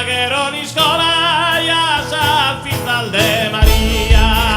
pagherò in scuola, ja sa fin dal de Maria.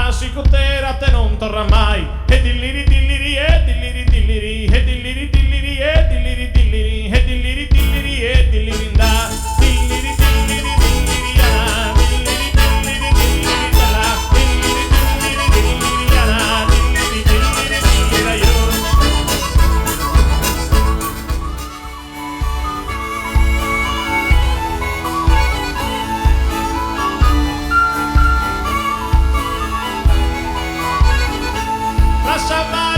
Assicutera te non torna mai. E dilliri dilliri e dilliri dilliri e dilliri dilliri e dilliri dilliri e dilliri dilliri e dilliri da dilliri dilliri dilliri ana dilliri dilliri dilliri da dilliri dilliri dilliri ana dilliri dilliri dilliri io. Lascia